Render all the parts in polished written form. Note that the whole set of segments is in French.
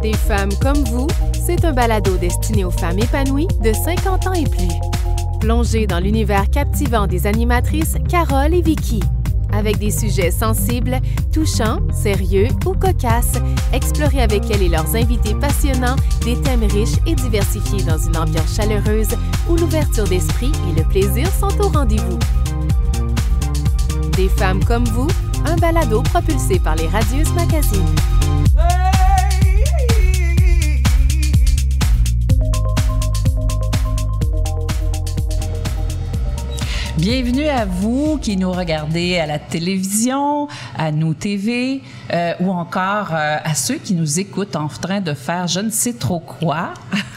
Des femmes comme vous, c'est un balado destiné aux femmes épanouies de 50 ans et plus. Plongez dans l'univers captivant des animatrices Carole et Vicky. Avec des sujets sensibles, touchants, sérieux ou cocasses, explorez avec elles et leurs invités passionnants des thèmes riches et diversifiés dans une ambiance chaleureuse où l'ouverture d'esprit et le plaisir sont au rendez-vous. Des femmes comme vous, un balado propulsé par les Radieuses Magazines. Bienvenue à vous qui nous regardez à la télévision, à Nous TV, ou encore à ceux qui nous écoutent en train de faire je ne sais trop quoi,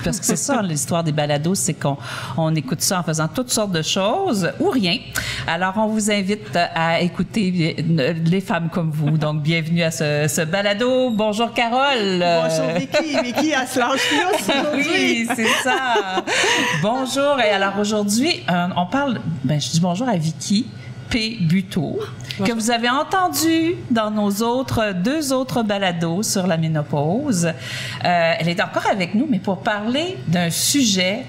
parce que c'est ça l'histoire des balados, c'est qu'on écoute ça en faisant toutes sortes de choses ou rien. Alors, on vous invite à écouter les femmes comme vous. Donc, bienvenue à ce balado. Bonjour, Carole. Bonjour, Vicky. Vicky, elle se lâche plus aujourd'hui. Oui, c'est ça. Bonjour. Et alors, aujourd'hui, on parle... je dis bonjour à Vicky P. Buteau, que vous avez entendu dans nos deux autres balados sur la ménopause. Elle est encore avec nous, mais pour parler d'un sujet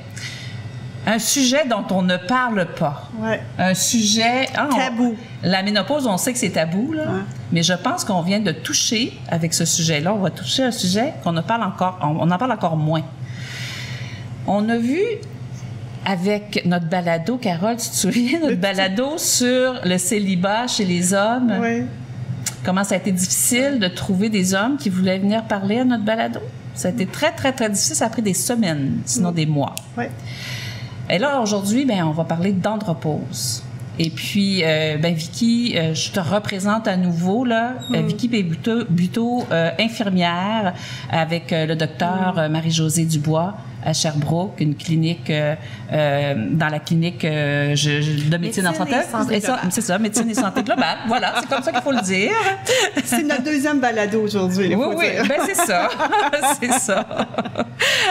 dont on ne parle pas. Ouais. Un sujet... tabou. La ménopause, on sait que c'est tabou, là, mais je pense qu'on vient de toucher avec ce sujet-là. On va toucher un sujet qu'on en parle encore moins. On a vu... Avec notre balado, Carole, tu te souviens, notre balado sur le célibat chez les hommes? Oui. Comment ça a été difficile de trouver des hommes qui voulaient venir parler à notre balado? Ça a été très, très, très difficile. Ça a pris des semaines, sinon des mois. Oui. Et là, aujourd'hui, on va parler d'andropause. Et puis, Vicky, je te représente à nouveau, là, Vicky Buteau, infirmière avec le docteur Marie-Josée Dubois à Sherbrooke, une clinique, dans la clinique de médecine en santé. C'est ça, médecine et santé globale. Voilà, c'est comme ça qu'il faut le dire. C'est notre deuxième balado aujourd'hui, il faut dire. Oui, c'est ça. C'est ça.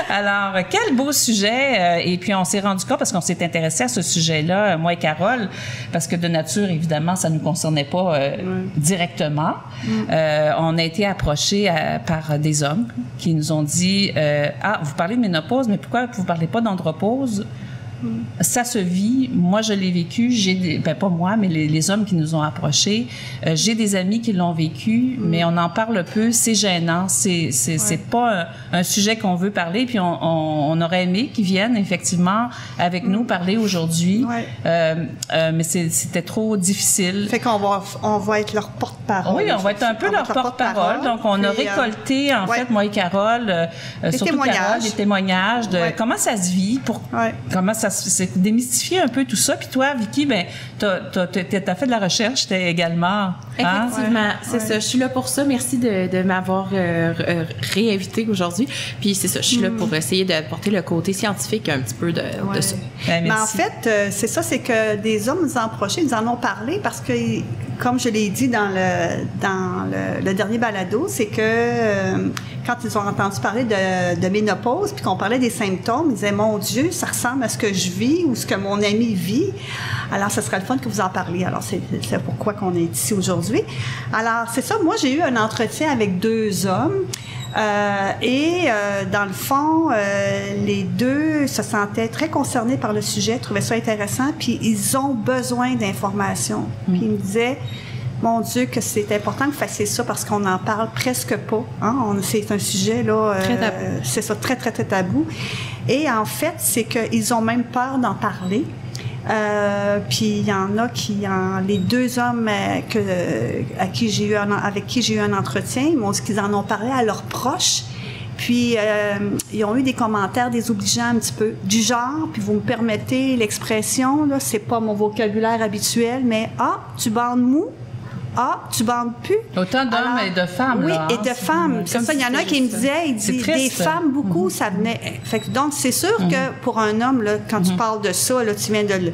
Alors, quel beau sujet. Et puis, on s'est rendu compte, parce qu'on s'est intéressé à ce sujet-là, moi et Carole, parce que de nature, évidemment, ça ne nous concernait pas directement. On a été approchés par des hommes qui nous ont dit « vous parlez de ménopause, mais pourquoi vous ne parlez pas d'andropause? » Ça se vit. Moi, je l'ai vécu. Pas moi, mais les hommes qui nous ont approchés. J'ai des amis qui l'ont vécu, mais on en parle peu. C'est gênant. C'est pas un sujet qu'on veut parler. Puis on aurait aimé qu'ils viennent effectivement avec nous parler aujourd'hui. Mais c'était trop difficile. Fait qu'on va être leur porte-parole. Oui, on va être un peu leur porte-parole. Donc, on a récolté, en fait, moi et Carole, surtout Carole, des témoignages de comment ça se vit, comment ça c'est démystifier un peu tout ça. Puis toi, Vicky, t'as fait de la recherche également. Effectivement, c'est ça. Je suis là pour ça. Merci de m'avoir réinvité aujourd'hui. Puis c'est ça, je suis là pour essayer d'apporter le côté scientifique un petit peu de ça. Mais en fait, c'est ça, c'est que des hommes nous ont approchés, nous en ont parlé parce que, comme je l'ai dit dans le dernier balado, c'est que quand ils ont entendu parler de ménopause, puis qu'on parlait des symptômes, ils disaient « Mon Dieu, ça ressemble à ce que je vis ou ce que mon ami vit. » Alors, ce serait le fun que vous en parliez. Alors, c'est pourquoi qu'on est ici aujourd'hui. Alors, c'est ça. Moi, j'ai eu un entretien avec deux hommes. Dans le fond, les deux se sentaient très concernés par le sujet, trouvaient ça intéressant, puis ils ont besoin d'informations. Puis ils me disaient, mon Dieu, que c'est important que vous fassiez ça parce qu'on n'en parle presque pas. C'est un sujet, là, très tabou. C'est ça, très, très, très tabou. Et en fait, c'est qu'ils ont même peur d'en parler. Puis il y en a les deux hommes avec qui j'ai eu un entretien, ils m'ont dit qu'ils en ont parlé à leurs proches. Puis ils ont eu des commentaires désobligeants un petit peu du genre, puis vous me permettez l'expression, là, c'est pas mon vocabulaire habituel, mais tu bandes mou. Tu bandes plus. Autant d'hommes et de femmes. Oui, là, et de femmes. Comme ça, il y en a qui me disaient, des femmes, beaucoup, ça venait. Fait que, donc, c'est sûr que pour un homme, là, quand tu parles de ça, là, tu viens de...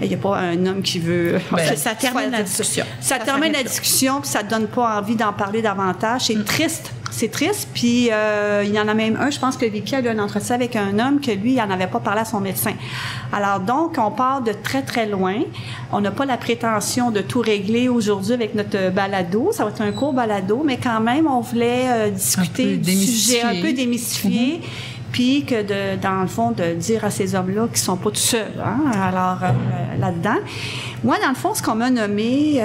Il n'y a pas un homme qui veut... ça termine la discussion. Ça termine la discussion, puis ça ne donne pas envie d'en parler davantage. C'est triste c'est triste. Puis il y en a même un, je pense que Vicky a eu un entretien avec un homme que lui, il n'en avait pas parlé à son médecin. Alors donc, on part de très, très loin. On n'a pas la prétention de tout régler aujourd'hui avec notre balado. Ça va être un court balado, mais quand même, on voulait discuter du sujet, un peu démystifier. Puis que, dans le fond, de dire à ces hommes-là qu'ils sont pas tout seuls, alors là-dedans. Moi, dans le fond, ce qu'on m'a nommé,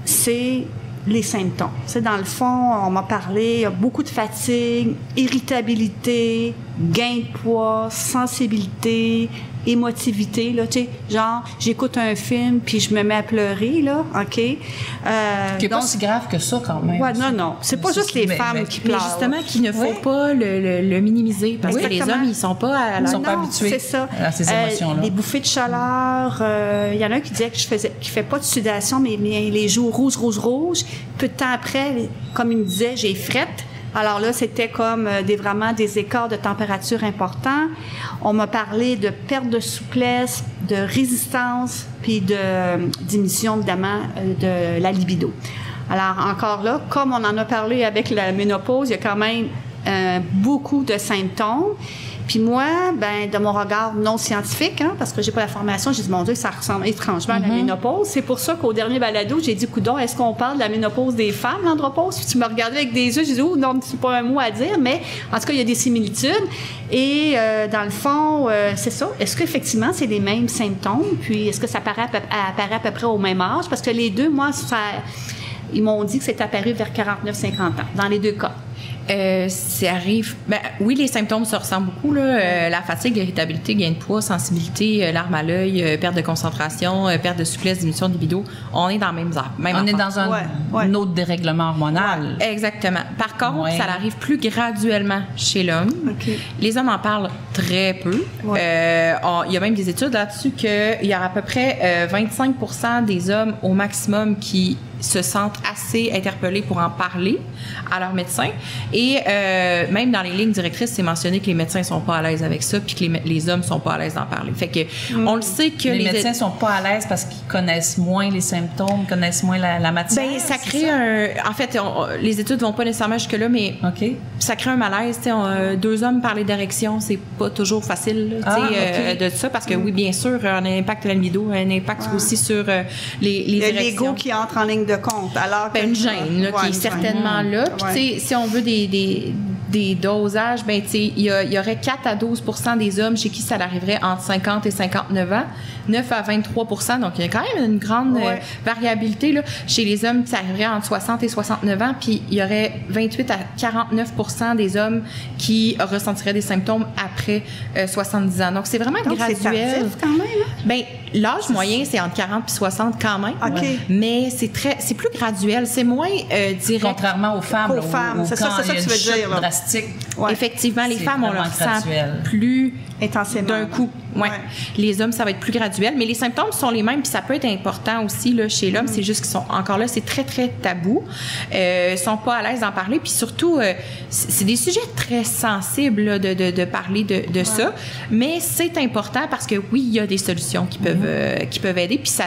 c'est les symptômes. C'est dans le fond, on m'a parlé, il y a beaucoup de fatigue, irritabilité, gain de poids, sensibilité, émotivité, là, tu sais, genre, j'écoute un film puis je me mets à pleurer, là, OK? Qui n'est pas si grave que ça, quand même. Ouais, non. C'est pas juste les femmes qui pleurent. Mais justement, qu'il ne faut pas le minimiser, parce que les hommes, ils sont pas pas habitués c'est ça. à ces émotions-là. Les bouffées de chaleur, il y en a un qui disait qu'il fait pas de sudation, mais les joues rouges. Peu de temps après, comme il me disait, j'ai frette. Alors là, c'était comme vraiment des écarts de température importants. On m'a parlé de perte de souplesse, de résistance, puis de diminution, évidemment, de la libido. Alors, encore là, comme on en a parlé avec la ménopause, il y a quand même beaucoup de symptômes. Puis moi, de mon regard non scientifique, parce que j'ai pas la formation, j'ai dit, mon Dieu, ça ressemble étrangement à la ménopause. C'est pour ça qu'au dernier balado, j'ai dit, coudonc, est-ce qu'on parle de la ménopause des femmes, l'andropause? Puis tu me regardais avec des yeux, j'ai dit, oh non, c'est pas un mot à dire, mais en tout cas, il y a des similitudes. Et dans le fond, c'est ça. Est-ce qu'effectivement, c'est les mêmes symptômes? Puis est-ce que ça apparaît à peu près au même âge? Parce que les deux, moi, ils m'ont dit que c'est apparu vers 49-50 ans, dans les deux cas. Ça arrive. Oui, les symptômes se ressemblent beaucoup, là. La fatigue, l'irritabilité, gain de poids, sensibilité, larmes à l'œil, perte de concentration, perte de souplesse, diminution de libido. On est dans le même On est dans un autre dérèglement hormonal. Ouais. Exactement. Par contre, ça arrive plus graduellement chez l'homme. Okay. Les hommes en parlent très peu. Ouais. Il y a même des études là-dessus qu'il y a à peu près 25% des hommes au maximum qui se sentent assez interpellés pour en parler à leur médecin. Et même dans les lignes directrices, c'est mentionné que les médecins sont pas à l'aise avec ça, puis que les hommes sont pas à l'aise d'en parler. Fait que on le sait que les médecins sont pas à l'aise parce qu'ils connaissent moins les symptômes, connaissent moins la matière. Ça crée en fait, les études vont pas nécessairement jusque là, mais ça crée un malaise. Deux hommes parler d'érection, c'est pas toujours facile, de ça, parce que oui, bien sûr, un impact de la libido, un impact aussi sur les érections. L'ego qui entre en ligne de compte. Alors une gêne là, qui est certainement là. Puis si on veut des dosages, il y aurait 4 à 12% des hommes chez qui ça arriverait entre 50 et 59 ans, 9 à 23%. Donc, il y a quand même une grande variabilité, là. Chez les hommes, ça arriverait entre 60 et 69 ans, puis il y aurait 28 à 49% des hommes qui ressentiraient des symptômes après 70 ans. Donc, c'est vraiment graduel. C'est tardif quand même, l'âge moyen, c'est entre 40 et 60 quand même. Okay. Mais c'est plus graduel. C'est moins direct. Contrairement aux femmes. Aux femmes, c'est ça que tu veux dire. Drastique. Ouais. Effectivement, les femmes, on leur sent plus intensément d'un coup. Ouais. Les hommes, ça va être plus graduel. Mais les symptômes sont les mêmes, puis ça peut être important aussi là, chez l'homme. C'est juste qu'ils sont encore là, c'est très, très tabou. Ils sont pas à l'aise d'en parler. Puis surtout, c'est des sujets très sensibles là, de parler de ça. Mais c'est important parce que oui, il y a des solutions qui peuvent aider. Puis ça...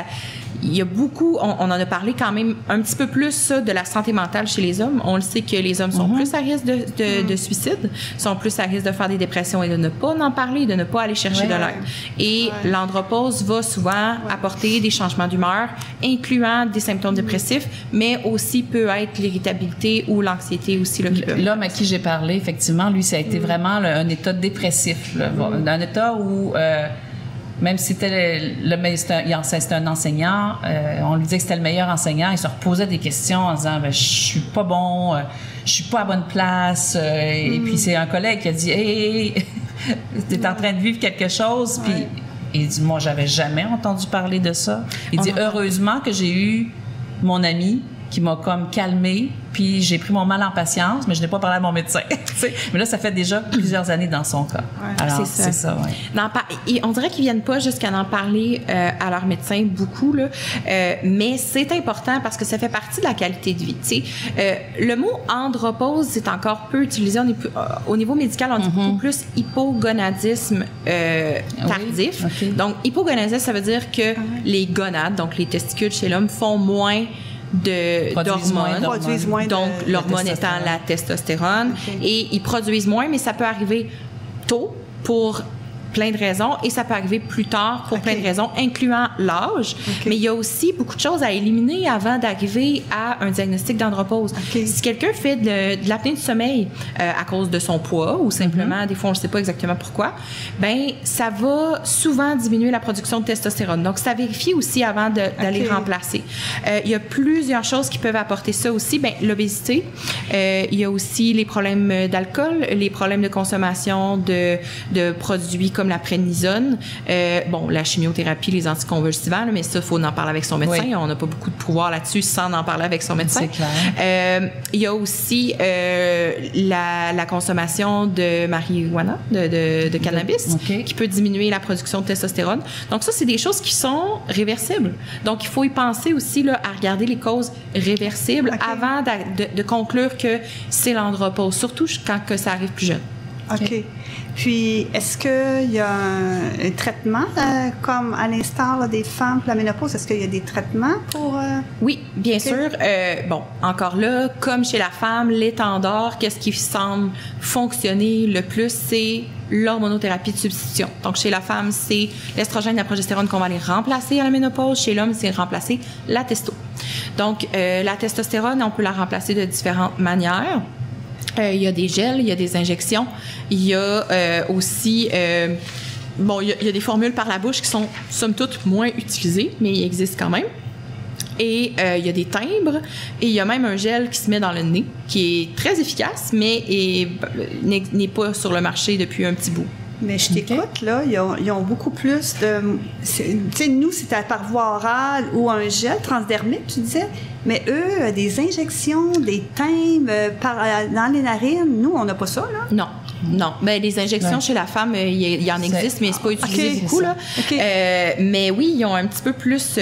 Il y a beaucoup, on en a parlé quand même un petit peu plus ça, de la santé mentale chez les hommes. On le sait que les hommes sont plus à risque de suicide, sont plus à risque de faire des dépressions et de ne pas en parler, de ne pas aller chercher de l'aide. Et l'andropause va souvent apporter des changements d'humeur, incluant des symptômes dépressifs, mais aussi peut être l'irritabilité ou l'anxiété aussi. L'homme à qui j'ai parlé, effectivement, lui, ça a été vraiment un état dépressif. Un état où... même si c'était c'était un enseignant, on lui disait que c'était le meilleur enseignant, il se reposait des questions en disant je suis pas bon, je suis pas à bonne place, et puis c'est un collègue qui a dit hey, t'es en train de vivre quelque chose, puis il dit moi j'avais jamais entendu parler de ça. Il dit heureusement que j'ai eu mon ami qui m'a comme calmée, puis j'ai pris mon mal en patience, mais je n'ai pas parlé à mon médecin. Mais là, ça fait déjà plusieurs années dans son cas. Alors, c'est ça. Et on dirait qu'ils viennent pas jusqu'à en parler à leur médecin beaucoup, là, mais c'est important parce que ça fait partie de la qualité de vie. Le mot andropause, c'est encore peu utilisé. Au niveau médical, on dit beaucoup plus hypogonadisme tardif. Donc, hypogonadisme, ça veut dire que les gonades, donc les testicules chez l'homme, font moins d'hormones. Produisent moins donc, de l'hormone étant la testostérone. Okay. Et ils produisent moins, mais ça peut arriver tôt pour plein de raisons et ça peut arriver plus tard pour plein de raisons, incluant l'âge. Mais il y a aussi beaucoup de choses à éliminer avant d'arriver à un diagnostic d'andropause. Si quelqu'un fait de l'apnée du sommeil à cause de son poids ou simplement, des fois, on ne sait pas exactement pourquoi, ben ça va souvent diminuer la production de testostérone. Donc, ça vérifie aussi avant d'aller remplacer. Il y a plusieurs choses qui peuvent apporter ça aussi. Ben, l'obésité, il y a aussi les problèmes d'alcool, les problèmes de consommation de produits comme la prénisone, la chimiothérapie, les anticonvulsivants, mais ça, il faut en parler avec son médecin. On n'a pas beaucoup de pouvoir là-dessus sans en parler avec son médecin. C'est clair. Il y a aussi la consommation de marijuana, de cannabis, qui peut diminuer la production de testostérone. Donc ça, c'est des choses qui sont réversibles. Donc, il faut y penser aussi là, à regarder les causes réversibles avant de conclure que c'est l'andropause, surtout quand que ça arrive plus jeune. OK. Puis, est-ce qu'il y a un traitement, comme à l'instar là, des femmes pour la ménopause? Est-ce qu'il y a des traitements pour... Oui, bien sûr. Encore là, comme chez la femme, l'étendard, qu'est-ce qui semble fonctionner le plus, c'est l'hormonothérapie de substitution. Donc, chez la femme, c'est l'estrogène et la progestérone qu'on va aller remplacer à la ménopause. Chez l'homme, c'est remplacer la testo. Donc, la testostérone, on peut la remplacer de différentes manières. Il y a des gels, il y a des injections, il y a aussi... il y a des formules par la bouche qui sont, somme toute, moins utilisées, mais il existe quand même. Et il y a des timbres, et il y a même un gel qui se met dans le nez, qui est très efficace, mais n'est pas sur le marché depuis un petit bout. Mais je t'écoute, là, ils ont beaucoup plus de... Tu sais, nous, c'était par voie orale ou un gel transdermique, tu disais, mais eux, des injections, des timbres dans les narines, nous, on n'a pas ça, là? Non. Ben, les injections chez la femme, il y en existe, mais c'est pas utilisé beaucoup, là. Mais oui, ils ont un petit peu plus...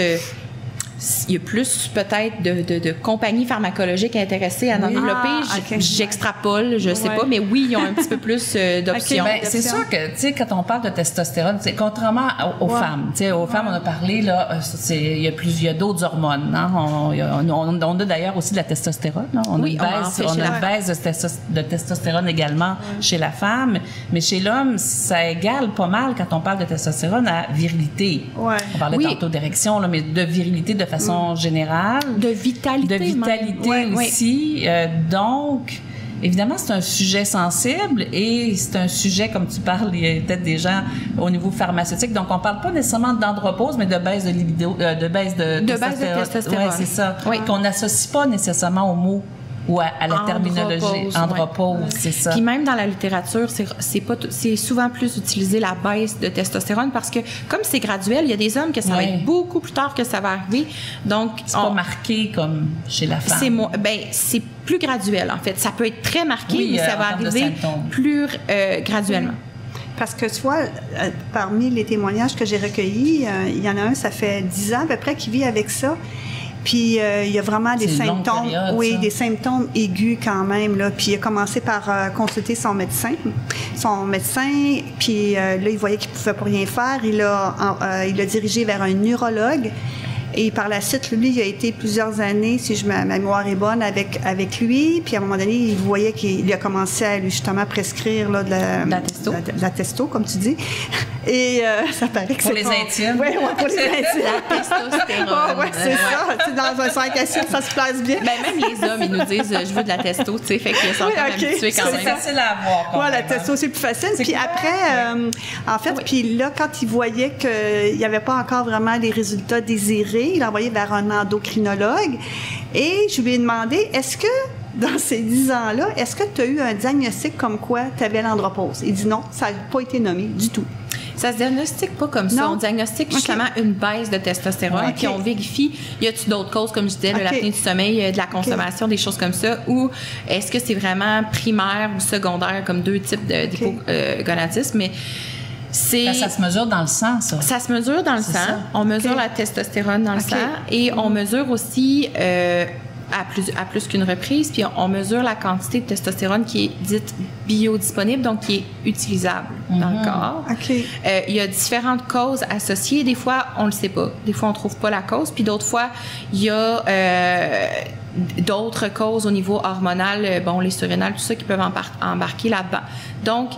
il y a plus peut-être de compagnies pharmacologiques intéressées à en développer. J'extrapole, je sais pas, mais oui, ils ont un petit peu plus d'options. Ben, c'est sûr que, tu sais, quand on parle de testostérone, contrairement aux femmes, tu sais, aux femmes, on a parlé, là, il y a d'autres hormones, hein? On a d'ailleurs aussi de la testostérone, hein? On a une baisse de testostérone également chez la femme, mais chez l'homme, ça égale pas mal quand on parle de testostérone à virilité. On parlait tantôt d'érection, là, mais de virilité de façon générale. De vitalité aussi. Donc, évidemment, c'est un sujet sensible et c'est un sujet, comme tu parles, il y a peut-être des gens au niveau pharmaceutique. Donc, on ne parle pas nécessairement d'andropause, mais de baisse de libido, de baisse de testostérone. Oui, c'est ça. Qu'on n'associe pas nécessairement au mot ou à la terminologie andropause, c'est ça. Puis même dans la littérature, c'est souvent plus utilisé la baisse de testostérone parce que comme c'est graduel, il y a des hommes que ça va être beaucoup plus tard que ça va arriver. Donc c'est pas marqué comme chez la femme. C'est plus graduel en fait. Ça peut être très marqué, mais ça va arriver plus graduellement. Parce que tu vois, parmi les témoignages que j'ai recueillis, il y en a un, ça fait 10 ans à peu près, qui vit avec ça. Puis il y a vraiment des symptômes, des symptômes aigus quand même là. Puis il a commencé par consulter son médecin, puis là il voyait qu'il pouvait pas rien faire. Il l'a dirigé vers un neurologue. Et par la suite, lui, il a été plusieurs années, si ma mémoire est bonne, avec lui. Puis à un moment donné, il voyait qu'il a commencé à lui justement prescrire là, de la testo, comme tu dis. Et ça paraît que pour les intimes. Oui, pour les intimes. La testostérone. Oui, c'est ça. Dans un 5 à 7, ça se place bien. Ben, même les hommes, ils nous disent je veux de la testo, tu sais, fait qu'ils sont quand même habitués quand même. C'est facile à avoir. Oui, la testo, c'est plus facile. Puis après, en fait, puis là, quand il voyait qu'il n'y avait pas encore vraiment les résultats désirés, il l'a envoyé vers un endocrinologue. Et je lui ai demandé, est-ce que, dans ces 10 ans-là, est-ce que tu as eu un diagnostic comme quoi tu avais l'andropause? Il dit non, ça n'a pas été nommé du tout. Ça se diagnostique pas comme ça. On diagnostique justement une baisse de testostérone, puis on vérifie, y a-t-il d'autres causes, comme je disais, de l'apnée du sommeil, de la consommation, des choses comme ça, ou est-ce que c'est vraiment primaire ou secondaire, comme deux types d'hypogonadisme, mais ça se mesure dans le sang, ça. Ça se mesure dans le sang. On mesure la testostérone dans le sang et on mesure aussi à plus qu'une reprise, puis on mesure la quantité de testostérone qui est dite biodisponible, donc qui est utilisable dans le corps. OK. Il y a différentes causes associées. Des fois, on le sait pas. Des fois, on trouve pas la cause. Puis d'autres fois, il y a d'autres causes au niveau hormonal, les surrénales, tout ça, qui peuvent embarquer là-dedans. Donc,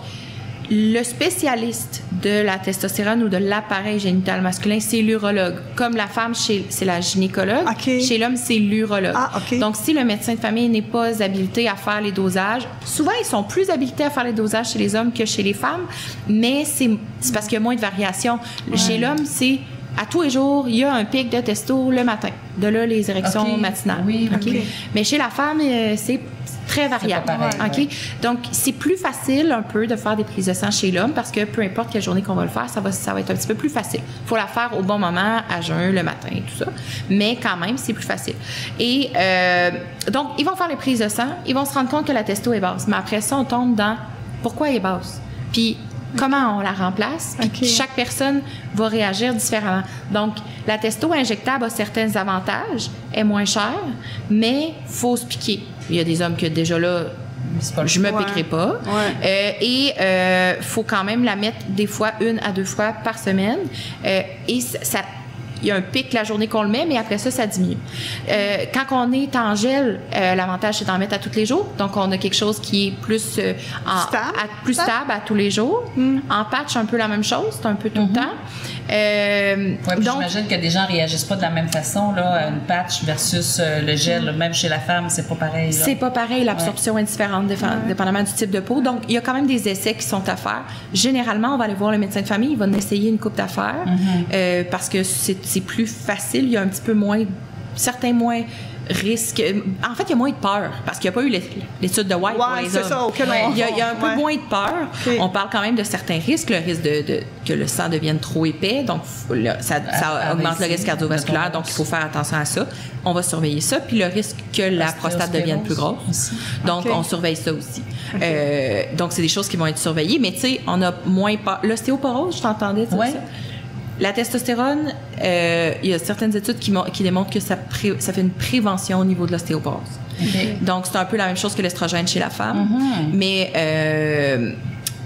le spécialiste de la testostérone ou de l'appareil génital masculin, c'est l'urologue. Comme la femme, c'est la gynécologue. Okay. Chez l'homme, c'est l'urologue. Ah, okay. Donc, si le médecin de famille n'est pas habilité à faire les dosages, souvent, ils sont plus habilités à faire les dosages chez les hommes que chez les femmes, mais c'est parce qu'il y a moins de variations. Ouais. Chez l'homme, c'est à tous les jours, il y a un pic de testo le matin. De là, les érections matinales. Oui, okay? Mais chez la femme, c'est très variable. Pareil, okay? Donc, c'est plus facile un peu de faire des prises de sang chez l'homme parce que peu importe quelle journée qu'on va le faire, ça va être un petit peu plus facile. Il faut la faire au bon moment, à jeun, le matin, tout ça. Mais quand même, c'est plus facile. Et donc, ils vont faire les prises de sang, ils vont se rendre compte que la testo est basse. Mais après ça, on tombe dans pourquoi elle est basse. Puis, comment on la remplace, puis chaque personne va réagir différemment. Donc, la testo injectable a certains avantages, est moins chère, mais il faut se piquer. Il y a des hommes que déjà là, je me piquerai pas. Ouais. Et faut quand même la mettre des fois 1 à 2 fois par semaine. Et ça il y a un pic la journée qu'on le met, mais après ça, ça diminue. Quand on est en gel, l'avantage, c'est d'en mettre à tous les jours. Donc, on a quelque chose qui est plus stable à tous les jours. En patch, un peu la même chose. C'est un peu tout le temps. Donc, j'imagine que des gens ne réagissent pas de la même façon, là, une patch versus le gel. Là, même chez la femme, c'est pas pareil. Là. C'est pas pareil. L'absorption est différente dépendamment du type de peau. Donc, il y a quand même des essais qui sont à faire. Généralement, on va aller voir le médecin de famille. Il va nous essayer une coupe d'affaires parce que c'est plus facile. Il y a un petit peu moins, certains moins risques. En fait, il y a moins de peur parce qu'il n'y a pas eu l'étude de White pour les hommes. Ça, il y a un peu moins de peur. Okay. On parle quand même de certains risques. Le risque que le sang devienne trop épais. Donc, ça augmente le risque cardiovasculaire. Donc, il faut faire attention à ça. On va surveiller ça. Puis le risque que la prostate devienne plus grosse. Aussi. Donc, on surveille ça aussi. Donc, c'est des choses qui vont être surveillées. Mais tu sais, on a moins peur. L'ostéoporose, je t'entendais dire ça? La testostérone, il y a certaines études qui démontrent que ça fait une prévention au niveau de l'ostéoporose. Okay. Donc, c'est un peu la même chose que l'estrogène chez la femme, mais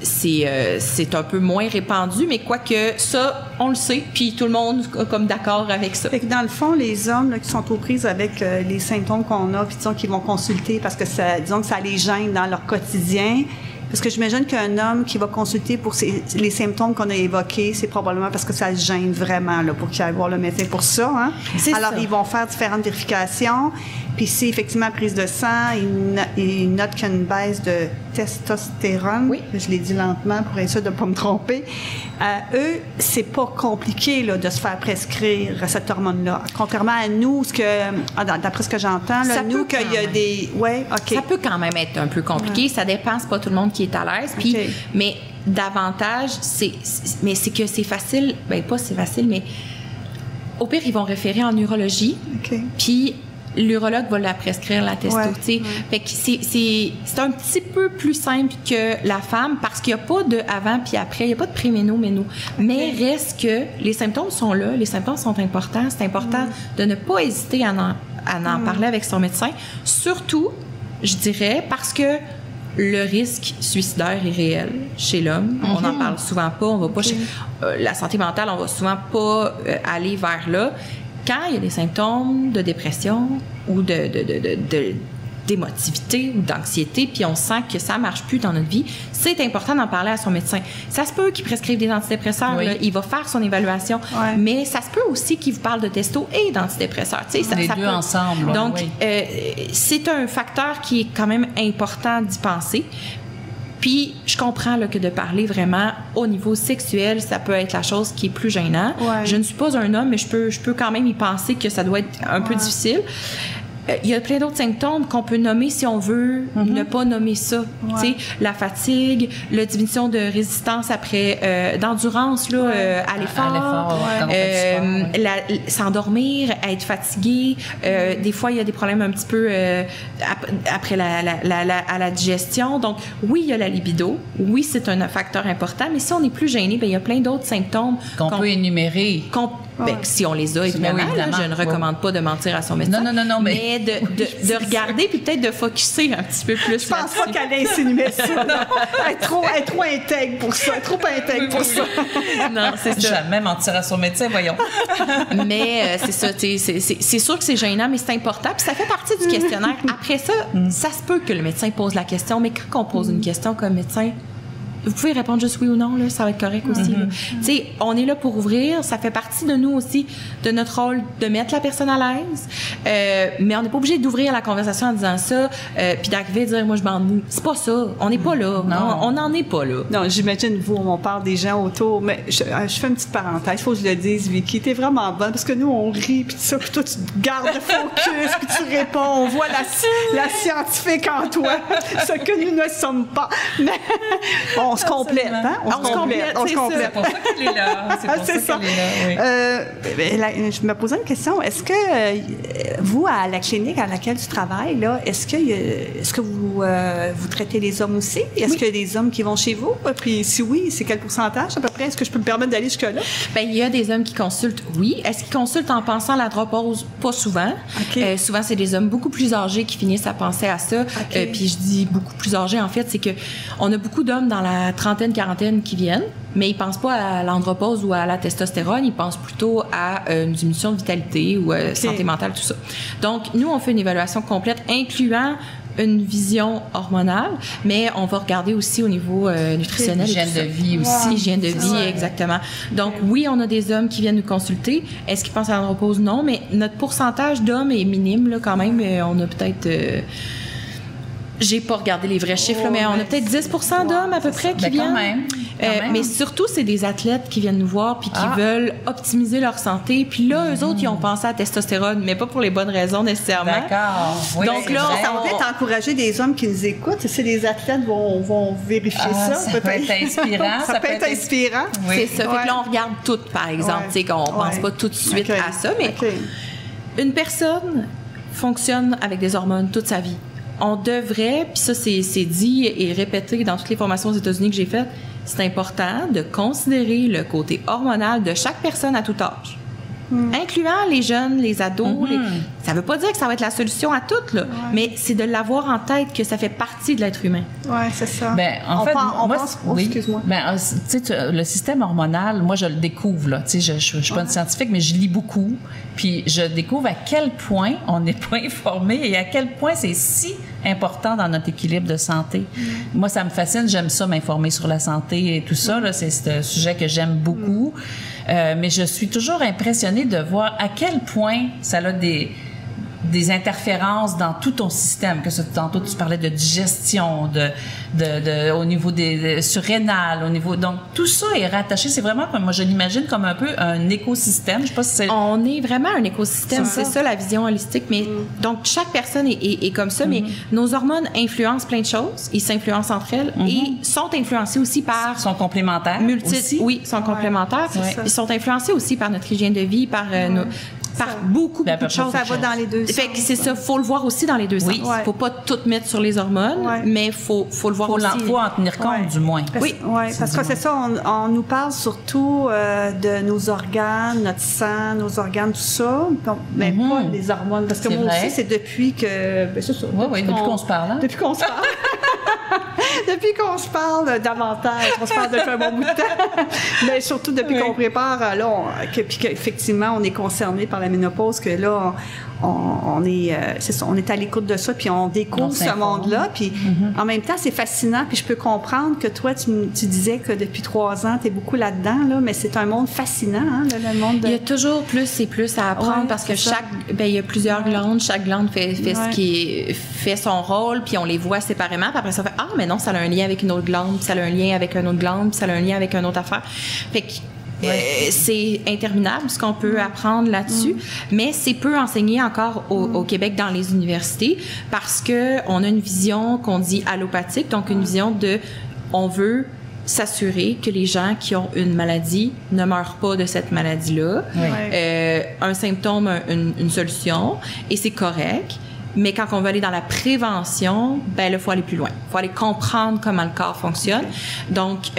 c'est un peu moins répandu, mais quoique ça, on le sait, puis tout le monde est comme d'accord avec ça. Fait que dans le fond, les hommes là, qui sont aux prises avec les symptômes qu'on a, puis disons qu'ils vont consulter parce que disons que ça les gêne dans leur quotidien. Parce que j'imagine qu'un homme qui va consulter pour les symptômes qu'on a évoqués, c'est probablement parce que ça le gêne vraiment là, pour qu'il aille voir le médecin pour ça. Hein? Alors, ils vont faire différentes vérifications. Puis si effectivement prise de sang, ils notent qu'il y a une baisse de testostérone. Oui. Je l'ai dit lentement pour être sûr de ne pas me tromper. Eux, c'est pas compliqué là, de se faire prescrire cette hormone-là. Contrairement à nous, d'après ce que j'entends, là, nous, qu'il y a des... Ouais, OK. Ça peut quand même être un peu compliqué. Ça dépend, c'est pas tout le monde qui est à l'aise. Puis, mais davantage, c'est que c'est facile. Ben pas c'est facile, mais au pire, ils vont référer en urologie. OK. Puis l'urologue va la prescrire, la testo. Fait que c'est un petit peu plus simple que la femme parce qu'il n'y a pas de avant puis après, il n'y a pas de pré-méno, méno. Mais reste que les symptômes sont là, les symptômes sont importants. C'est important de ne pas hésiter à en parler avec son médecin. Surtout, je dirais, parce que le risque suicidaire est réel chez l'homme. On n'en parle souvent pas. On va pas la santé mentale, on va souvent pas aller vers là. Quand il y a des symptômes de dépression ou d'émotivité ou d'anxiété, puis on sent que ça marche plus dans notre vie, c'est important d'en parler à son médecin. Ça se peut qu'il prescrive des antidépresseurs, là, il va faire son évaluation, mais ça se peut aussi qu'il vous parle de testo et d'antidépresseurs. Les deux ensemble. Donc, c'est un facteur qui est quand même important d'y penser. Puis, je comprends là, que de parler vraiment au niveau sexuel, ça peut être la chose qui est plus gênant. Je ne suis pas un homme, mais je peux quand même y penser que ça doit être un peu difficile. Il y a plein d'autres symptômes qu'on peut nommer si on veut ne pas nommer ça. La fatigue, la diminution de résistance après, d'endurance là, à l'effort, s'endormir, être fatigué. Des fois, il y a des problèmes un petit peu après à la digestion. Donc, oui, il y a la libido. Oui, c'est un facteur important. Mais si on est plus gêné, bien, il y a plein d'autres symptômes qu'on peut énumérer. Ben, si on les a, évidemment, évidemment. là, je ne recommande pas de mentir à son médecin. Non, mais de regarder puis peut-être de focusser un petit peu plus. Je pense pas qu'elle insinuait ça. Elle est trop intègre pour ça. Trop intègre pour ça. Non, c'est ça. Jamais mentir à son médecin, voyons. Mais c'est ça, c'est sûr que c'est gênant, mais c'est important. Puis ça fait partie du questionnaire. Après ça, ça se peut que le médecin pose la question, mais quand on pose une question comme médecin, vous pouvez répondre juste oui ou non, là, ça va être correct aussi. Tu sais, on est là pour ouvrir, ça fait partie de nous aussi, de notre rôle de mettre la personne à l'aise, mais on n'est pas obligé d'ouvrir la conversation en disant ça, puis d'arriver à dire moi je m'ennuie. C'est pas ça, on n'est pas là, on n'en est pas là. Non, j'imagine vous, on parle des gens autour, mais je fais une petite parenthèse, il faut que je le dise, Vicky, t'es vraiment bonne, parce que nous on rit, puis ça, puis toi tu gardes le focus, puis tu réponds, on voit la scientifique en toi, ce que nous ne sommes pas. Mais on se complète, hein? On se complète. C'est pour ça qu'elle est là. C'est ça. qu'elle est là. Je me posais une question. Est-ce que vous, à la clinique à laquelle tu travailles, là, est-ce que vous traitez les hommes aussi? Est-ce qu'il y a des hommes qui vont chez vous? Puis si oui, c'est quel pourcentage à peu près? Est-ce que je peux me permettre d'aller jusque-là? Bien, il y a des hommes qui consultent, oui. Est-ce qu'ils consultent en pensant à l'andropause? Pas souvent. Okay. Souvent, c'est des hommes beaucoup plus âgés qui finissent à penser à ça. Okay. Puis je dis beaucoup plus âgés, en fait, c'est que on a beaucoup d'hommes dans la trentaine, quarantaine qui viennent, mais ils pensent pas à l'andropause ou à la testostérone, ils pensent plutôt à une diminution de vitalité ou santé mentale, tout ça. Donc, nous, on fait une évaluation complète, incluant une vision hormonale, mais on va regarder aussi au niveau nutritionnel. Hygiène de vie aussi. Hygiène de vie, exactement. Donc, oui, on a des hommes qui viennent nous consulter. Est-ce qu'ils pensent à l'andropause? Non, mais notre pourcentage d'hommes est minime, là, quand même. On a peut-être... j'ai pas regardé les vrais chiffres, là, mais on a peut-être 10% d'hommes à peu près qui viennent. Quand même. Mais surtout, c'est des athlètes qui viennent nous voir puis qui veulent optimiser leur santé. Puis là, eux autres, ils ont pensé à la testostérone, mais pas pour les bonnes raisons nécessairement. D'accord. Oui, donc là, ça va peut-être encourager des hommes qui nous écoutent. Si les athlètes vont vérifier ça. Ça peut être inspirant. Ça peut être inspirant. Oui. C'est ça. Fait que là, on regarde tout, par exemple. Tu sais, qu'on pense pas tout de suite à ça, mais une personne fonctionne avec des hormones toute sa vie. On devrait, puis ça c'est dit et répété dans toutes les formations aux États-Unis que j'ai faites, c'est important de considérer le côté hormonal de chaque personne à tout âge. Incluant les jeunes, les ados. Ça veut pas dire que ça va être la solution à tout, là, mais c'est de l'avoir en tête que ça fait partie de l'être humain. Oui, c'est ça. Ben, en fait, moi, excuse-moi. Ben, tu sais, le système hormonal, moi, je le découvre, là. Tu sais, je suis pas une scientifique, mais je lis beaucoup. Puis, je découvre à quel point on n'est pas informé et à quel point c'est si important dans notre équilibre de santé. Moi, ça me fascine. J'aime ça, m'informer sur la santé et tout ça, là. C'est un sujet que j'aime beaucoup. Mais je suis toujours impressionnée de voir à quel point ça a des interférences dans tout ton système, que tantôt tu parlais de digestion, au niveau des surrénal, au niveau, donc tout ça est rattaché. C'est vraiment, moi je l'imagine comme un peu un écosystème. Je sais pas si c'est... On est vraiment un écosystème, c'est ça la vision holistique. Mais donc chaque personne est comme ça, mais nos hormones influencent plein de choses. Ils s'influencent entre elles et sont influencés aussi par... Sont complémentaires aussi. Oui, sont complémentaires. Ils sont influencés aussi par notre hygiène de vie, par beaucoup de choses. Ça va dans les deux sens. Fait que c'est ça, faut le voir aussi dans les deux sens. Faut pas tout mettre sur les hormones, mais faut le voir aussi. Faut en tenir compte, du moins. Parce que c'est ça, on nous parle surtout de nos organes, notre sang, nos organes, tout ça, mais pas des hormones. Parce que moi aussi, c'est depuis que... Ben, c'est ça. Oui, depuis qu'on se parle. Hein? Depuis qu'on se parle. Depuis qu'on se parle davantage, on se parle depuis un bon bout de temps, mais surtout depuis qu'on prépare, là, puis qu'effectivement, on est concerné par la ménopause, que là, on est à l'écoute de ça, puis on découvre ce monde-là, puis en même temps, c'est fascinant, puis je peux comprendre que toi, tu disais que depuis 3 ans, tu es beaucoup là-dedans, là, mais c'est un monde fascinant, hein, le monde de... Il y a toujours plus et plus à apprendre, parce que il y a plusieurs glandes, chaque glande fait son rôle, puis on les voit séparément, puis après ça, on fait « Ah, mais non, ça a un lien avec une autre glande, puis ça a un lien avec une autre glande, puis ça a un lien avec une autre affaire. » Fait que c'est interminable ce qu'on peut apprendre là-dessus, mais c'est peu enseigné encore au Québec dans les universités parce que on a une vision qu'on dit allopathique, donc une vision de on veut s'assurer que les gens qui ont une maladie ne meurent pas de cette maladie-là. Un symptôme, une solution, et c'est correct. Mais quand on veut aller dans la prévention, ben là, il faut aller plus loin. Il faut aller comprendre comment le corps fonctionne. Donc,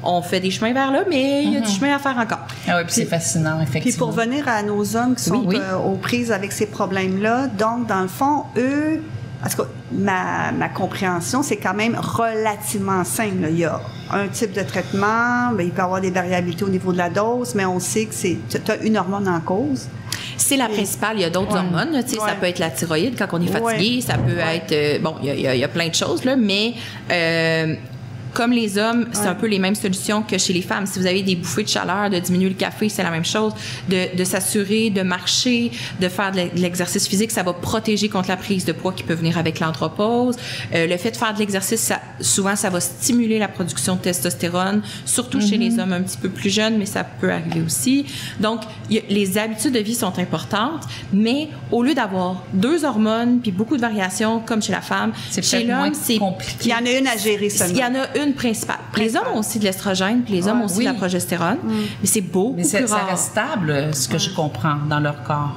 on fait des chemins vers là, mais il y a du chemin à faire encore. Ah oui, puis c'est fascinant, effectivement. Puis pour venir à nos hommes qui sont aux prises avec ces problèmes-là, donc, dans le fond, eux, en tout cas, ma compréhension, c'est quand même relativement simple. Il y a un type de traitement, il peut y avoir des variabilités au niveau de la dose, mais on sait que tu as une hormone en cause. C'est la principale. Il y a d'autres hormones. Là, ça peut être la thyroïde quand on est fatigué. Ça peut être... bon, il y a plein de choses, là, mais... comme les hommes, c'est un peu les mêmes solutions que chez les femmes. Si vous avez des bouffées de chaleur, de diminuer le café, c'est la même chose. De s'assurer, de marcher, de faire de l'exercice physique, ça va protéger contre la prise de poids qui peut venir avec l'andropause. Le fait de faire de l'exercice, souvent, ça va stimuler la production de testostérone, surtout chez les hommes un petit peu plus jeunes, mais ça peut arriver aussi. Donc, les habitudes de vie sont importantes, mais au lieu d'avoir 2 hormones puis beaucoup de variations comme chez la femme, chez l'homme, c'est compliqué. Il y en a une à gérer seulement. Il y en a une principale. Les hommes ont aussi de l'estrogène, puis les hommes ont aussi de la progestérone, mais c'est beaucoup plus rare. Ça reste stable, ce que je comprends, dans leur corps.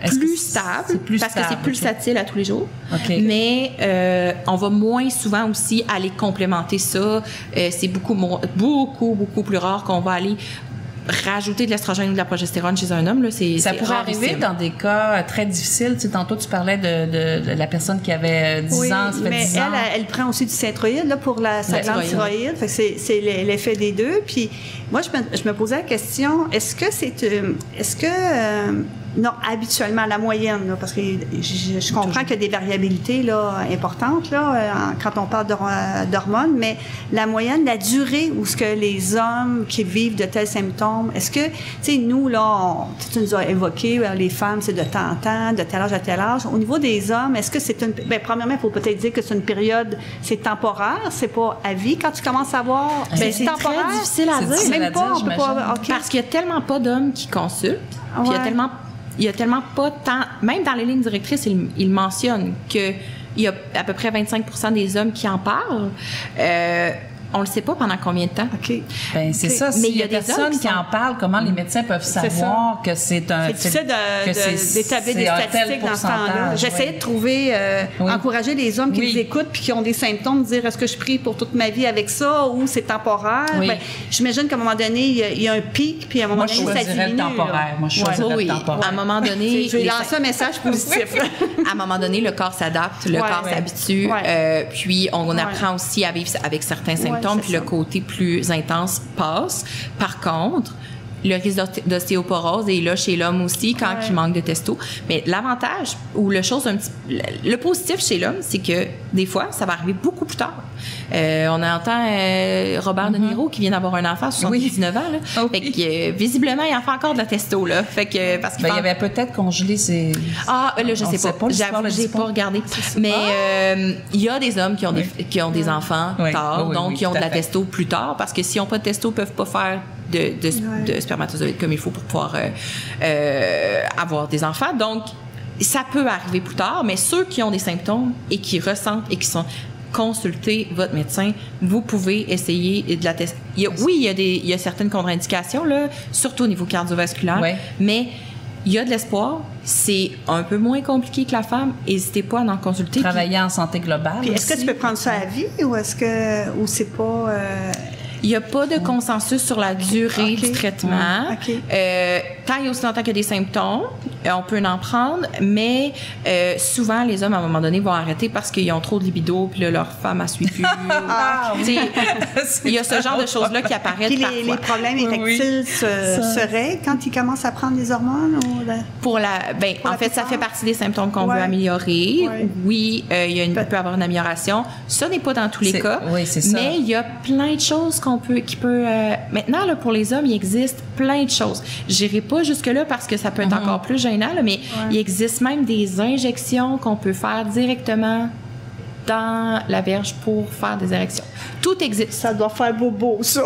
Plus stable, parce que c'est pulsatile à tous les jours. Okay. Mais on va moins souvent aussi aller complémenter ça. C'est beaucoup plus rare qu'on va aller rajouter de l'estrogène ou de la progestérone chez un homme. Là, ça pourrait arriver dans des cas très difficiles. Tu sais, tantôt, tu parlais de la personne qui avait 10 ans, ça fait 10 ans. Mais elle prend aussi du synthroïde là, pour sa glande thyroïde. Fait que c'est l'effet des deux. Puis moi, je me posais la question, est-ce que non, habituellement, la moyenne, là, parce que je comprends qu'il y a des variabilités là, importantes là, quand on parle d'hormones, mais la moyenne, la durée où ce que les hommes qui vivent de tels symptômes, est-ce que, tu sais, nous, là, tu nous as évoqué, les femmes, c'est de temps en temps, de tel âge à tel âge. Au niveau des hommes, est-ce que c'est une... Bien, premièrement, il faut peut-être dire que c'est une période, c'est temporaire, c'est pas à vie. Quand tu commences à voir, c'est temporaire. Très difficile à dire. Même pas, on peut pas... Okay. Parce qu'il y a tellement pas d'hommes qui consultent, puis il y a tellement pas tant... Même dans les lignes directrices, il mentionne qu'il y a à peu près 25% des hommes qui en parlent. On le sait pas pendant combien de temps. OK. Ben, c'est ça. Mais il y a des personnes qui en parlent, comment les médecins peuvent savoir que c'est un... C'est difficile d'établir des statistiques dans ce temps-là. J'essayais de trouver... encourager les hommes qui nous écoutent puis qui ont des symptômes, de dire est-ce que je prie pour toute ma vie avec ça ou c'est temporaire. Ben, j'imagine qu'à un moment donné, il y a un pic puis à un moment donné, ça diminue. Moi, je choisirais le temporaire. À un moment donné... Je vais lancer un message positif. À un moment donné, le corps s'adapte, le corps s'habitue. Puis, on apprend aussi à vivre avec certains symptômes. Puis le côté plus intense passe. Par contre, le risque d'ostéoporose est là chez l'homme aussi quand il manque de testo. Mais l'avantage ou le positif chez l'homme, c'est que des fois, ça va arriver beaucoup plus tard. On entend Robert De Niro qui vient d'avoir un enfant à 79 ans. Là. Fait que, visiblement, il en fait encore de la testo. Là. Fait que, parce qu'il il avait peut-être congelé ses... Ah, là, je sais pas. J'ai pas regardé. Mais il y a des hommes qui ont des enfants tard, donc qui ont de la testo plus tard, parce que s'ils n'ont pas de testo, ils ne peuvent pas faire de spermatozoïdes comme il faut pour pouvoir avoir des enfants. Donc, ça peut arriver plus tard, mais ceux qui ont des symptômes et qui ressentent et qui sont... Consultez votre médecin. Vous pouvez essayer de la tester. Il y a certaines contre-indications, là, surtout au niveau cardiovasculaire, mais il y a de l'espoir. C'est un peu moins compliqué que la femme. N'hésitez pas à en consulter. Travailler en santé globale. Puis est-ce que tu peux prendre ça à vie ou ou c'est pas... Il n'y a pas de consensus sur la durée du traitement. Tant et aussi longtemps qu'il y a des symptômes, on peut en prendre, mais souvent, les hommes, à un moment donné, vont arrêter parce qu'ils ont trop de libido, puis là, leur femme ne suit plus. Il y a ce genre de choses-là qui apparaissent puis parfois. Les problèmes érectiles se règlent quand ils commencent à prendre des hormones? En fait, ça fait partie des symptômes qu'on veut améliorer. Oui, il peut y avoir une amélioration. Ça n'est pas dans tous les cas, mais il y a plein de choses maintenant, là, pour les hommes, il existe plein de choses. Je n'irai pas jusque-là parce que ça peut être encore plus gênant, là, mais il existe même des injections qu'on peut faire directement dans la verge pour faire des érections. Tout existe. Ça doit faire bobo, ça.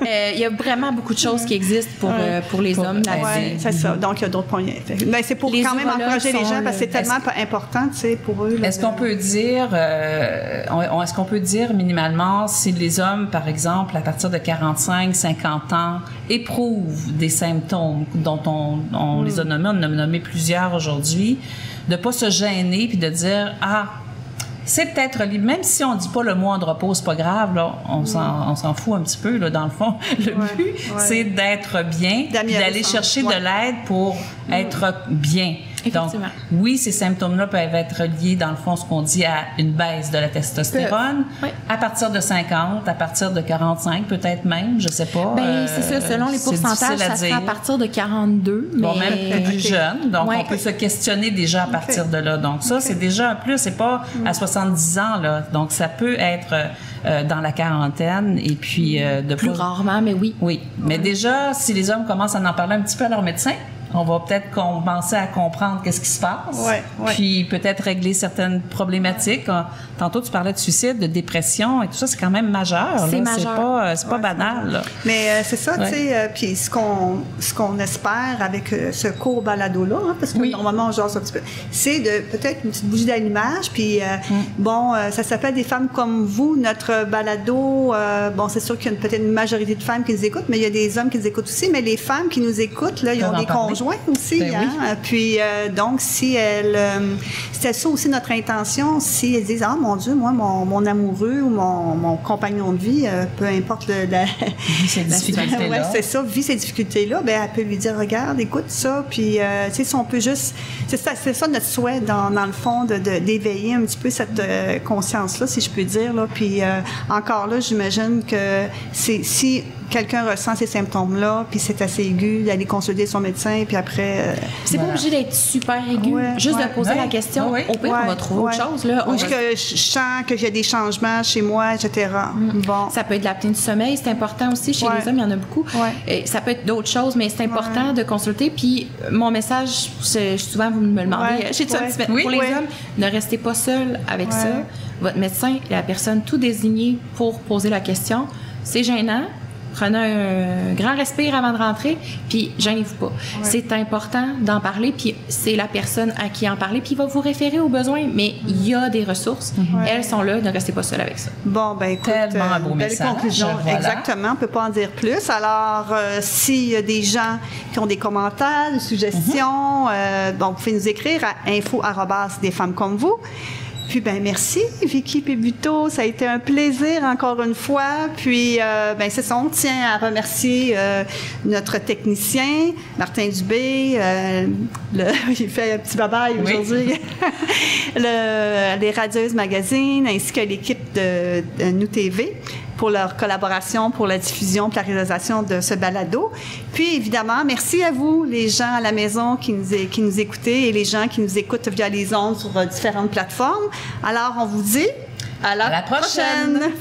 Il y a vraiment beaucoup de choses qui existent pour les hommes. Oui, c'est ça. Donc, il y a d'autres points. Ben, c'est pour quand même encourager les gens parce que c'est tellement important, tu sais, pour eux. Est-ce qu'on peut dire, est-ce qu'on peut dire minimalement si les hommes, par exemple, à partir de 45, 50 ans, éprouvent des symptômes dont on les a nommés, on en a nommé plusieurs aujourd'hui, de pas se gêner puis de dire c'est peut-être libre. Même si on dit pas le mot andropause, c'est pas grave, là, on s'en fout un petit peu, là, dans le fond. Le but, c'est d'être bien, d'aller chercher de l'aide pour être bien. Donc, oui, ces symptômes-là peuvent être liés, dans le fond, ce qu'on dit à une baisse de la testostérone. À partir de 50, à partir de 45, peut-être même, je sais pas. Ben, c'est ça, selon les pourcentages, ça serait à partir de 42. Bon, même plus jeune. Donc, on peut se questionner déjà à partir de là. Donc, ça, c'est déjà un plus. C'est pas à 70 ans, là. Donc, ça peut être dans la quarantaine et puis de plus rarement, mais oui. Oui. Mais déjà, si les hommes commencent à en parler un petit peu à leur médecin, on va peut-être commencer à comprendre qu'est-ce qui se passe, puis peut-être régler certaines problématiques. Tantôt, tu parlais de suicide, de dépression et tout ça, c'est quand même majeur. C'est majeur. C'est pas banal. Là. Mais c'est ça, tu sais, puis ce qu'on espère avec ce court balado-là, parce que normalement, on jase un petit peu, c'est de peut-être une petite bougie d'allumage, puis ça s'appelle « Des femmes comme vous », notre balado. Bon, c'est sûr qu'il y a peut-être une majorité de femmes qui nous écoutent, mais il y a des hommes qui nous écoutent aussi, mais les femmes qui nous écoutent, là, ils ont des conjoints aussi, Puis donc si c'était ça aussi notre intention, si elles disent mon Dieu, moi mon amoureux ou mon compagnon de vie, peu importe vit ces difficultés-là. c'est ça, vit ces difficultés-là, ben elle peut lui dire regarde, écoute ça, puis tu sais si on peut juste, c'est ça notre souhait dans le fond d'éveiller un petit peu cette conscience-là, si je peux dire là, puis encore là, j'imagine que si quelqu'un ressent ces symptômes-là, puis c'est assez aigu, d'aller consulter son médecin, puis après... c'est pas obligé d'être super aigu. Juste de poser la question. Au pire, on va trouver autre chose. Là. Ou que je sens que j'ai des changements chez moi, etc. Bon. Ça peut être l'apnée du sommeil, c'est important aussi. Chez les hommes, il y en a beaucoup. Et ça peut être d'autres choses, mais c'est important de consulter. Puis mon message, souvent, vous me le demandez, pour les hommes, ne restez pas seul avec ça. Votre médecin est la personne tout désignée pour poser la question. C'est gênant. Prenez un grand respire avant de rentrer, puis gênez-vous pas. C'est important d'en parler, puis c'est la personne à qui en parler, puis il va vous référer aux besoins, mais il y a des ressources. Elles sont là, ne restez pas seul avec ça. Bon, ben écoute, tellement un beau belle message. Conclusion. Voilà. Exactement, on peut pas en dire plus. Alors, s'il y a des gens qui ont des commentaires, des suggestions, vous pouvez nous écrire à info@desfemmescomvous. Puis, merci, Vicky Pébuteau. Ça a été un plaisir encore une fois. Puis, c'est ça, on tient à remercier notre technicien, Martin Dubé. Il fait un petit babaille aujourd'hui. Les Radieuses Magazine, ainsi que l'équipe de Nous TV pour leur collaboration, pour la diffusion, pour la réalisation de ce balado. Puis, évidemment, merci à vous, les gens à la maison qui nous écoutez et les gens qui nous écoutent via les ondes sur différentes plateformes. Alors, on vous dit à la prochaine.